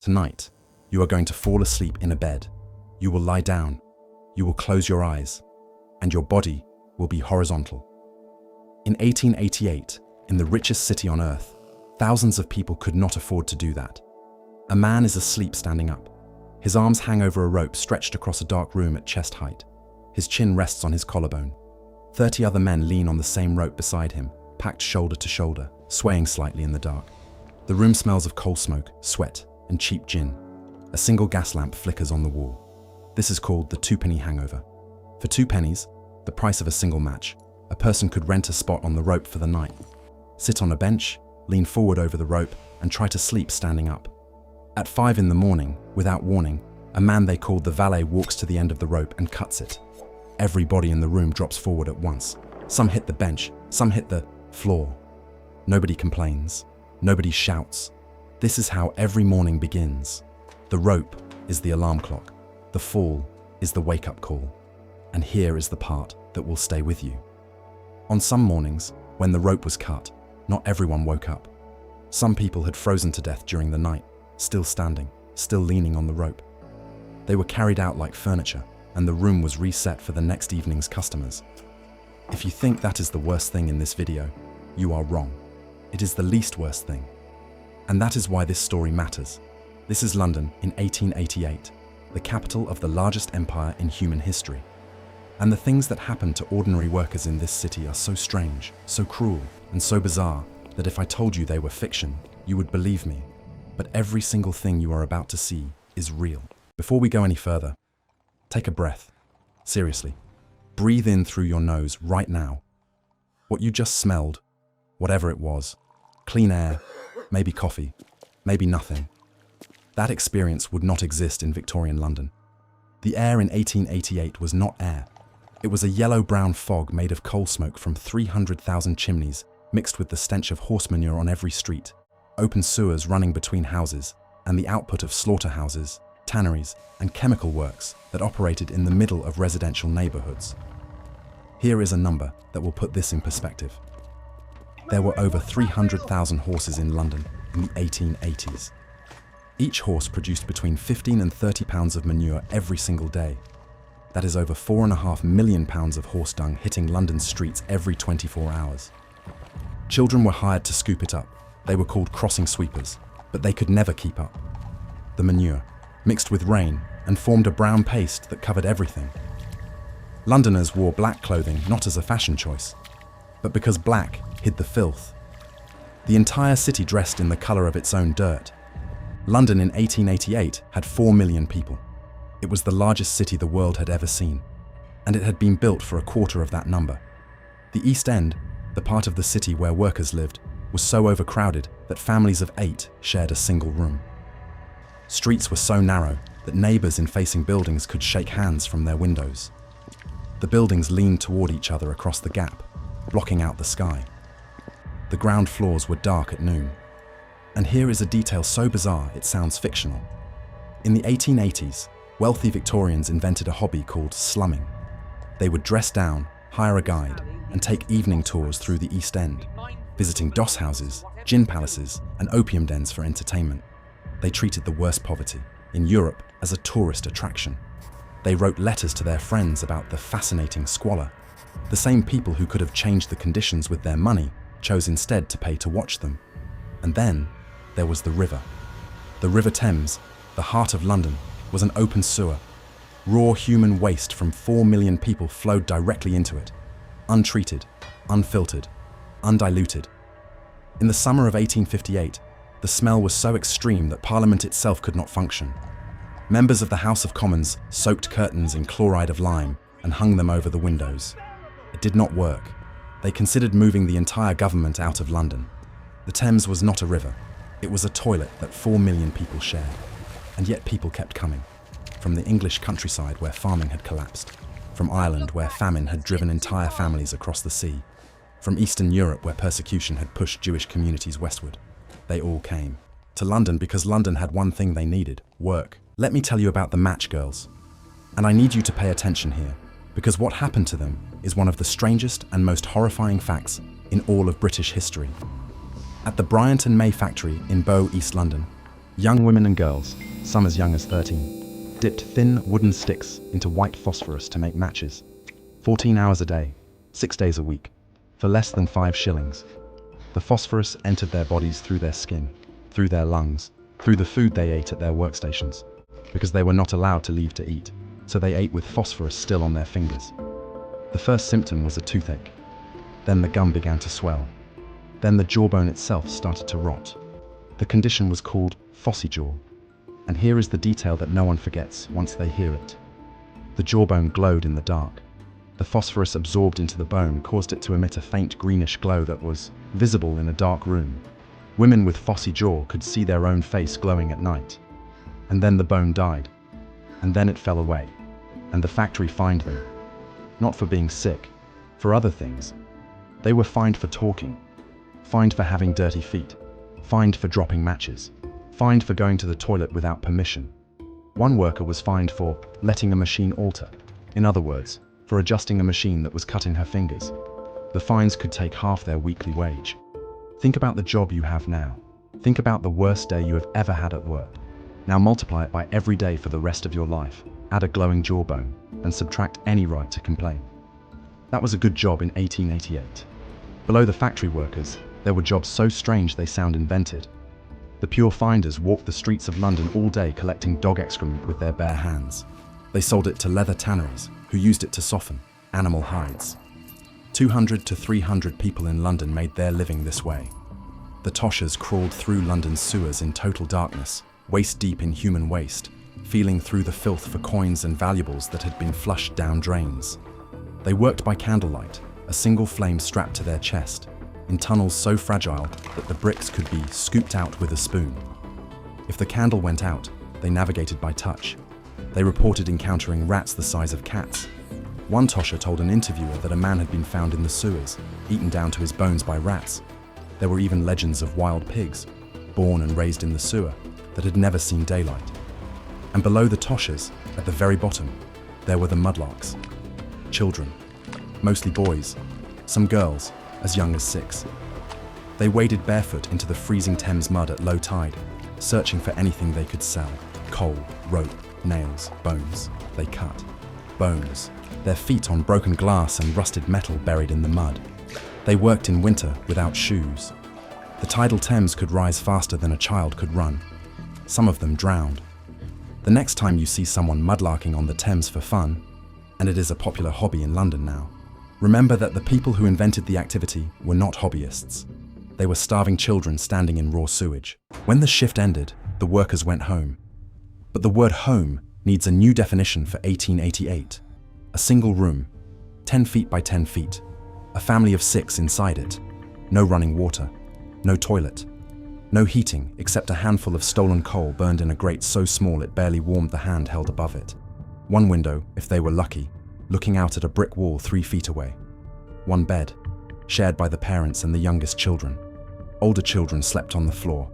Tonight, you are going to fall asleep in a bed. You will lie down, you will close your eyes, and your body will be horizontal. In 1888, in the richest city on earth, thousands of people could not afford to do that. A man is asleep standing up. His arms hang over a rope stretched across a dark room at chest height. His chin rests on his collarbone. 30 other men lean on the same rope beside him, packed shoulder to shoulder, swaying slightly in the dark. The room smells of coal smoke, sweat, and cheap gin. A single gas lamp flickers on the wall. This is called the two-penny hangover. For 2 pennies, the price of a single match, a person could rent a spot on the rope for the night, sit on a bench, lean forward over the rope, and try to sleep standing up. At 5 in the morning, without warning, a man they called the valet walks to the end of the rope and cuts it. Everybody in the room drops forward at once. Some hit the bench, some hit the floor. Nobody complains. Nobody shouts. This is how every morning begins. The rope is the alarm clock. The fall is the wake-up call. And here is the part that will stay with you. On some mornings, when the rope was cut, not everyone woke up. Some people had frozen to death during the night, still standing, still leaning on the rope. They were carried out like furniture, and the room was reset for the next evening's customers. If you think that is the worst thing in this video, you are wrong. It is the least worst thing. And that is why this story matters. This is London in 1888, the capital of the largest empire in human history. And the things that happen to ordinary workers in this city are so strange, so cruel, and so bizarre that if I told you they were fiction, you would believe me. But every single thing you are about to see is real. Before we go any further, take a breath. Seriously. Breathe in through your nose right now. What you just smelled, whatever it was, clean air, maybe coffee, maybe nothing. That experience would not exist in Victorian London. The air in 1888 was not air. It was a yellow-brown fog made of coal smoke from 300,000 chimneys, mixed with the stench of horse manure on every street, open sewers running between houses, and the output of slaughterhouses, tanneries, and chemical works that operated in the middle of residential neighborhoods. Here is a number that will put this in perspective. There were over 300,000 horses in London in the 1880s. Each horse produced between 15 and 30 pounds of manure every single day. That is over 4.5 million pounds of horse dung hitting London's streets every 24 hours. Children were hired to scoop it up. They were called crossing sweepers, but they could never keep up. The manure mixed with rain and formed a brown paste that covered everything. Londoners wore black clothing not as a fashion choice, but because black hid the filth. The entire city dressed in the colour of its own dirt. London in 1888 had 4 million people. It was the largest city the world had ever seen, and it had been built for a quarter of that number. The East End, the part of the city where workers lived, was so overcrowded that families of 8 shared a single room. Streets were so narrow that neighbours in facing buildings could shake hands from their windows. The buildings leaned toward each other across the gap, blocking out the sky. The ground floors were dark at noon. And here is a detail so bizarre it sounds fictional. In the 1880s, wealthy Victorians invented a hobby called slumming. They would dress down, hire a guide, and take evening tours through the East End, visiting doss houses, gin palaces, and opium dens for entertainment. They treated the worst poverty, in Europe, as a tourist attraction. They wrote letters to their friends about the fascinating squalor. The same people who could have changed the conditions with their money chose instead to pay to watch them. And then there was the river. The River Thames, the heart of London, was an open sewer. Raw human waste from 4 million people flowed directly into it, untreated, unfiltered, undiluted. In the summer of 1858, the smell was so extreme that Parliament itself could not function. Members of the House of Commons soaked curtains in chloride of lime and hung them over the windows. It did not work. They considered moving the entire government out of London. The Thames was not a river. It was a toilet that 4 million people shared. And yet people kept coming. From the English countryside where farming had collapsed. From Ireland where famine had driven entire families across the sea. From Eastern Europe where persecution had pushed Jewish communities westward. They all came. To London because London had one thing they needed: work. Let me tell you about the match girls. And I need you to pay attention here, because what happened to them is one of the strangest and most horrifying facts in all of British history. At the Bryant and May factory in Bow, East London, Young women and girls, some as young as 13, dipped thin wooden sticks into white phosphorus to make matches. 14 hours a day, 6 days a week, for less than 5 shillings. The phosphorus entered their bodies through their skin, through their lungs, through the food they ate at their workstations, because they were not allowed to leave to eat, so they ate with phosphorus still on their fingers. The first symptom was a toothache. Then the gum began to swell. Then the jawbone itself started to rot. The condition was called phossy jaw. And here is the detail that no one forgets once they hear it. The jawbone glowed in the dark. The phosphorus absorbed into the bone caused it to emit a faint greenish glow that was visible in a dark room. Women with phossy jaw could see their own face glowing at night. And then the bone died. And then it fell away. And the factory fined them. Not for being sick, for other things. They were fined for talking, fined for having dirty feet, fined for dropping matches, fined for going to the toilet without permission. One worker was fined for letting a machine alter, in other words, for adjusting a machine that was cutting her fingers. The fines could take half their weekly wage. Think about the job you have now. Think about the worst day you have ever had at work. Now multiply it by every day for the rest of your life, add a glowing jawbone, and subtract any right to complain. That was a good job in 1888. Below the factory workers, there were jobs so strange they sound invented. The pure finders walked the streets of London all day collecting dog excrement with their bare hands. They sold it to leather tanneries, who used it to soften animal hides. 200 to 300 people in London made their living this way. The toshers crawled through London's sewers in total darkness, waist deep in human waste, feeling through the filth for coins and valuables that had been flushed down drains. They worked by candlelight, a single flame strapped to their chest, in tunnels so fragile that the bricks could be scooped out with a spoon. If the candle went out, they navigated by touch. They reported encountering rats the size of cats. One tosher told an interviewer that a man had been found in the sewers, eaten down to his bones by rats. There were even legends of wild pigs, born and raised in the sewer, that had never seen daylight. And below the toshers, at the very bottom, there were the mudlarks. Children, mostly boys, some girls, as young as 6. They waded barefoot into the freezing Thames mud at low tide, searching for anything they could sell. Coal, rope, nails, bones. They cut. Bones. Their feet on broken glass and rusted metal buried in the mud. They worked in winter without shoes. The tidal Thames could rise faster than a child could run. Some of them drowned. The next time you see someone mudlarking on the Thames for fun, and it is a popular hobby in London now, remember that the people who invented the activity were not hobbyists. They were starving children standing in raw sewage. When the shift ended, the workers went home. But the word home needs a new definition for 1888. A single room, 10 feet by 10 feet, a family of 6 inside it, no running water, no toilet, no heating except a handful of stolen coal burned in a grate so small it barely warmed the hand held above it. One window, if they were lucky, looking out at a brick wall 3 feet away. One bed, shared by the parents and the youngest children. Older children slept on the floor,